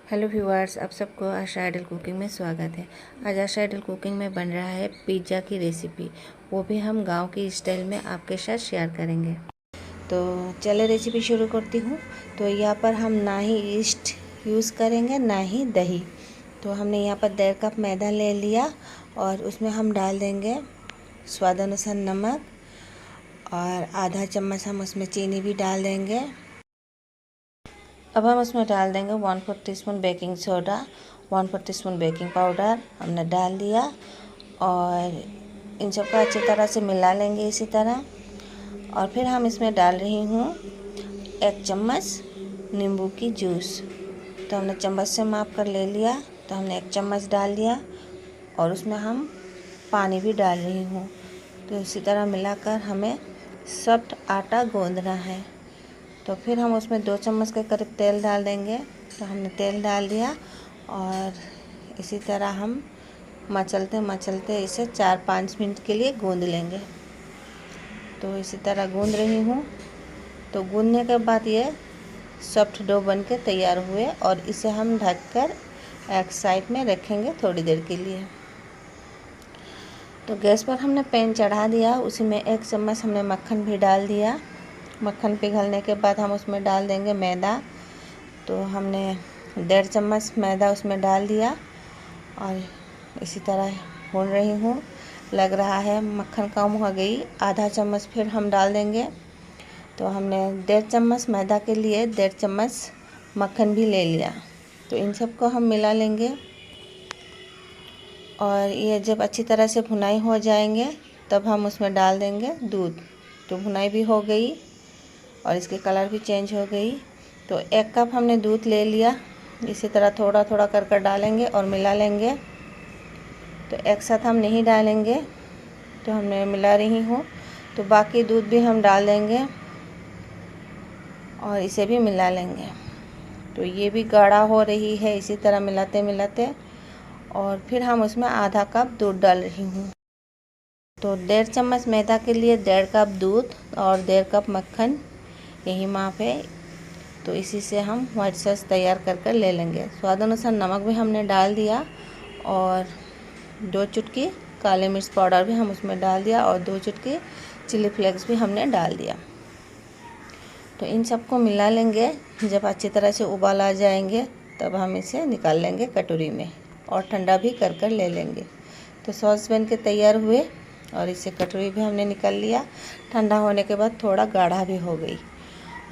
Hello viewers, आप सबको आशा idol cooking में स्वागत है। आज आशा आइडल कुकिंग में बन रहा है पिज़्ज़ा की रेसिपी, वो भी हम गांव की स्टाइल में आपके साथ शेयर करेंगे। तो चले रेसिपी शुरू करती हूँ। तो यहाँ पर हम ना ही ईस्ट यूज़ करेंगे ना ही दही। तो हमने यहाँ पर 1.5 कप मैदा ले लिया और उसमें हम डाल देंगे स्वाद अनुसार नमक और आधा चम्मच हम उसमें चीनी भी डाल देंगे। अब हम उसमें डाल देंगे 1/4 teaspoon baking soda, 1/4 teaspoon baking powder हमने डाल दिया और इन सबको अच्छी तरह से मिला लेंगे इसी तरह। और फिर हम इसमें डाल रही हूँ 1 चम्मच नींबू की जूस। तो हमने चम्मच से माप कर ले लिया, तो हमने 1 चम्मच डाल दिया और उसमें हम पानी भी डाल रही हूँ। तो इसी तरह मिलाकर हमें सॉफ्ट आटा गूंदना है। तो फिर हम उसमें 2 चम्मच के करीब तेल डाल देंगे। तो हमने तेल डाल दिया और इसी तरह हम मचलते मचलते इसे 4-5 मिनट के लिए गूंद लेंगे। तो इसी तरह गूंद रही हूँ। तो गूंदने के बाद ये सॉफ्ट डो बन के तैयार हुए और इसे हम ढककर एक साइड में रखेंगे थोड़ी देर के लिए। तो गैस पर हमने पैन चढ़ा दिया, उसी में 1 चम्मच हमने मक्खन भी डाल दिया। मक्खन पिघलने के बाद हम उसमें डाल देंगे मैदा। तो हमने 1.5 चम्मच मैदा उसमें डाल दिया और इसी तरह भून रही हूँ। लग रहा है मक्खन कम हो गई, आधा चम्मच फिर हम डाल देंगे। तो हमने 1.5 चम्मच मैदा के लिए 1.5 चम्मच मक्खन भी ले लिया। तो इन सबको हम मिला लेंगे और ये जब अच्छी तरह से भुनाई हो जाएंगे तब हम उसमें डाल देंगे दूध। तो भुनाई भी हो गई और इसके कलर भी चेंज हो गई। तो 1 कप हमने दूध ले लिया, इसी तरह थोड़ा थोड़ा कर डालेंगे और मिला लेंगे। तो एक साथ हम नहीं डालेंगे, तो हमने मिला रही हूँ। तो बाकी दूध भी हम डाल देंगे और इसे भी मिला लेंगे। तो ये भी गाढ़ा हो रही है इसी तरह मिलाते मिलाते। और फिर हम उसमें आधा कप दूध डाल रही हूँ। तो 1.5 चम्मच मैदा के लिए 1.5 कप दूध और 1.5 कप मक्खन, यही माप है। तो इसी से हम व्हाइट सॉस तैयार कर ले लेंगे। स्वाद अनुसार नमक भी हमने डाल दिया और 2 चुटकी काले मिर्च पाउडर भी हम उसमें डाल दिया और 2 चुटकी चिली फ्लेक्स भी हमने डाल दिया। तो इन सबको मिला लेंगे। जब अच्छी तरह से उबाल आ जाएंगे तब हम इसे निकाल लेंगे कटोरी में और ठंडा भी कर ले लेंगे। तो सॉस बन के तैयार हुए और इसे कटोरी भी हमने निकाल लिया। ठंडा होने के बाद थोड़ा गाढ़ा भी हो गई।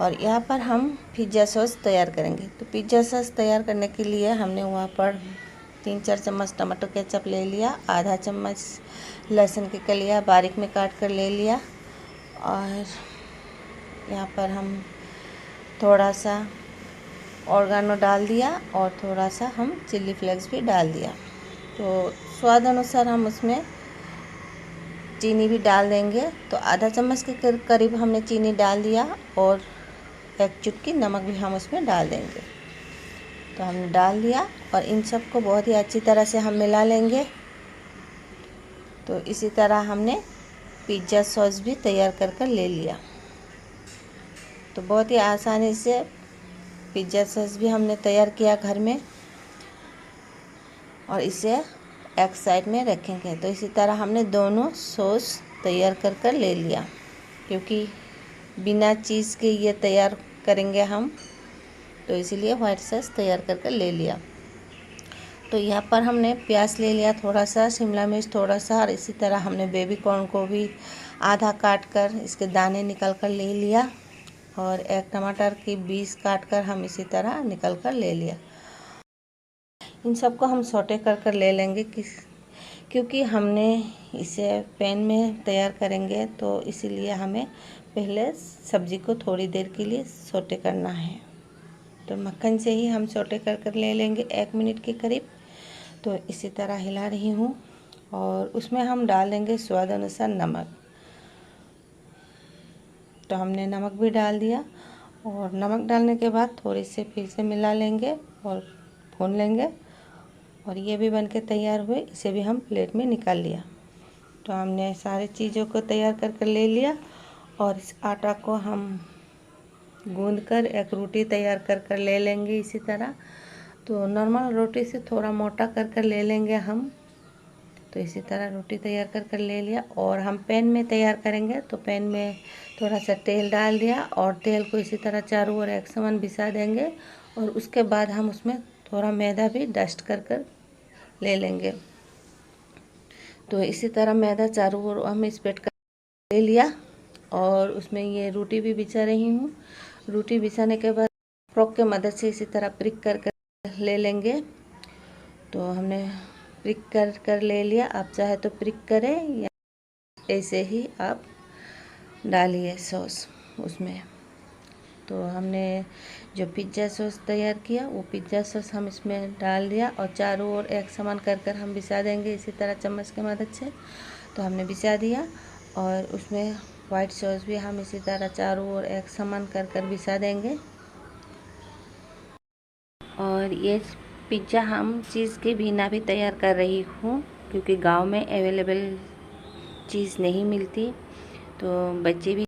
और यहाँ पर हम पिज़्ज़ा सॉस तैयार करेंगे। तो पिज़्ज़ा सॉस तैयार करने के लिए हमने वहाँ पर 3-4 चम्मच टमाटो केचप ले लिया, आधा चम्मच लहसुन की कलियाँ बारीक में काट कर ले लिया और यहाँ पर हम थोड़ा सा ऑर्गेनो डाल दिया और थोड़ा सा हम चिली फ्लेक्स भी डाल दिया। तो स्वाद अनुसार हम उसमें चीनी भी डाल देंगे। तो आधा चम्मच के करीब हमने चीनी डाल दिया और 1 चुटकी नमक भी हम उसमें डाल देंगे। तो हमने डाल दिया और इन सबको बहुत ही अच्छी तरह से हम मिला लेंगे। तो इसी तरह हमने पिज़्ज़ा सॉस भी तैयार कर ले लिया। तो बहुत ही आसानी से पिज़्ज़ा सॉस भी हमने तैयार किया घर में और इसे एक साइड में रखेंगे। तो इसी तरह हमने दोनों सॉस तैयार कर ले लिया, क्योंकि बिना चीज़ के ये तैयार करेंगे हम, तो इसीलिए व्हाइट सॉस तैयार कर ले लिया। तो यहाँ पर हमने प्याज ले लिया थोड़ा सा, शिमला मिर्च थोड़ा सा और इसी तरह हमने बेबी कॉर्न को भी आधा काट कर इसके दाने निकल कर ले लिया और 1 टमाटर की बीज काट कर हम इसी तरह निकल कर ले लिया। इन सबको हम सौटे कर ले लेंगे क्योंकि हमने इसे पैन में तैयार करेंगे, तो इसीलिए हमें पहले सब्ज़ी को थोड़ी देर के लिए सौटे करना है। तो मक्खन से ही हम सौटे कर ले लेंगे 1 मिनट के करीब। तो इसी तरह हिला रही हूँ और उसमें हम डाल देंगे स्वाद अनुसार नमक। तो हमने नमक भी डाल दिया और नमक डालने के बाद थोड़ी से फिर से मिला लेंगे और भून लेंगे। और ये भी बनके तैयार हुए, इसे भी हम प्लेट में निकाल लिया। तो हमने सारी चीज़ों को तैयार कर ले लिया और इस आटा को हम गूंद कर एक रोटी तैयार कर ले लेंगे इसी तरह। तो नॉर्मल रोटी से थोड़ा मोटा कर ले लेंगे हम। तो इसी तरह रोटी तैयार कर ले लिया। और हम पैन में तैयार करेंगे, तो पैन में थोड़ा सा तेल डाल दिया और तेल को इसी तरह चारों ओर एक समान बिछा देंगे। और उसके बाद हम उसमें थोड़ा मैदा भी डस्ट कर ले लेंगे। तो इसी तरह मैदा चारों ओर हम स्प्रेड कर ले लिया और उसमें ये रोटी भी बिछा रही हूँ। रोटी बिछाने के बाद फ्रॉक के मदद से इसी तरह प्रिक कर ले लेंगे। तो हमने प्रिक कर ले लिया। आप चाहे तो प्रिक करें या ऐसे ही आप डालिए सॉस उसमें। तो हमने जो पिज़्ज़ा सॉस तैयार किया वो पिज़्ज़ा सॉस हम इसमें डाल दिया और चारों ओर एक समान कर हम बिछा देंगे इसी तरह चम्मच की मदद से। तो हमने बिछा दिया और उसमें वाइट सॉस भी हम इसी तरह चारों ओर एक समान कर बिछा देंगे। और ये पिज़्ज़ा हम चीज़ के बिना भी तैयार कर रही हूँ, क्योंकि गांव में अवेलेबल चीज़ नहीं मिलती। तो बच्चे भी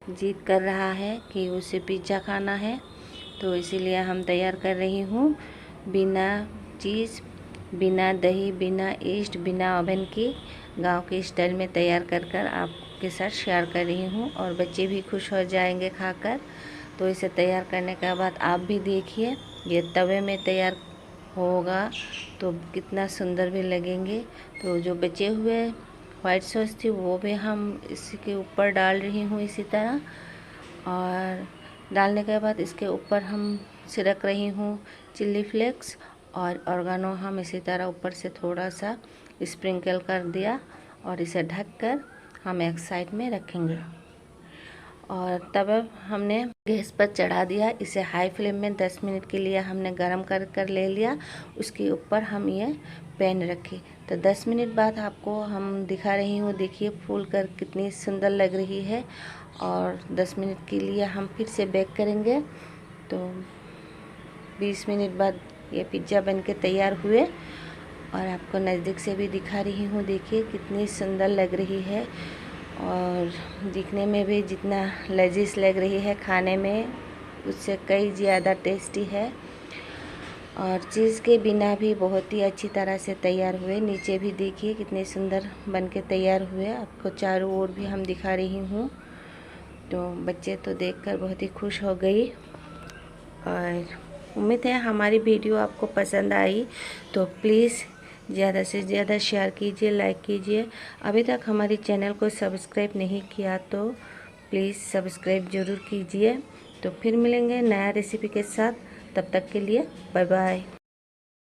जिद कर रहा है कि उसे पिज़्ज़ा खाना है, तो इसीलिए हम तैयार कर रही हूँ बिना चीज़, बिना दही, बिना ईस्ट, बिना ओवन की गांव के स्टाइल में तैयार कर आपके साथ शेयर कर रही हूँ। और बच्चे भी खुश हो जाएंगे खाकर। तो इसे तैयार करने के बाद आप भी देखिए, ये तवे में तैयार होगा तो कितना सुंदर भी लगेंगे। तो जो बचे हुए वाइट सॉस थी वो भी हम इसके ऊपर डाल रही हूँ इसी तरह। और डालने के बाद इसके ऊपर हम छिड़क रही हूँ चिल्ली फ्लेक्स और ऑर्गेनो हम इसी तरह ऊपर से थोड़ा सा स्प्रिंकल कर दिया। और इसे ढककर हम एक साइड में रखेंगे। और तब हमने गैस पर चढ़ा दिया। इसे हाई फ्लेम में 10 मिनट के लिए हमने गरम कर ले लिया। उसके ऊपर हम ये पैन रखे। तो 10 मिनट बाद आपको हम दिखा रही हूँ, देखिए फूल कर कितनी सुंदर लग रही है। और 10 मिनट के लिए हम फिर से बेक करेंगे। तो 20 मिनट बाद ये पिज़्ज़ा बन के तैयार हुए। और आपको नज़दीक से भी दिखा रही हूँ, देखिए कितनी सुंदर लग रही है। और दिखने में भी जितना लजीज लग रही है, खाने में उससे कई ज़्यादा टेस्टी है। और चीज़ के बिना भी बहुत ही अच्छी तरह से तैयार हुए। नीचे भी देखिए कितने सुंदर बन के तैयार हुए। आपको चारों ओर भी हम दिखा रही हूँ। तो बच्चे तो देखकर बहुत ही खुश हो गई। और उम्मीद है हमारी वीडियो आपको पसंद आई। तो प्लीज़ ज़्यादा से ज़्यादा शेयर कीजिए, लाइक कीजिए। अभी तक हमारे चैनल को सब्सक्राइब नहीं किया तो प्लीज़ सब्सक्राइब ज़रूर कीजिए। तो फिर मिलेंगे नया रेसिपी के साथ, तब तक के लिए बाय बाय।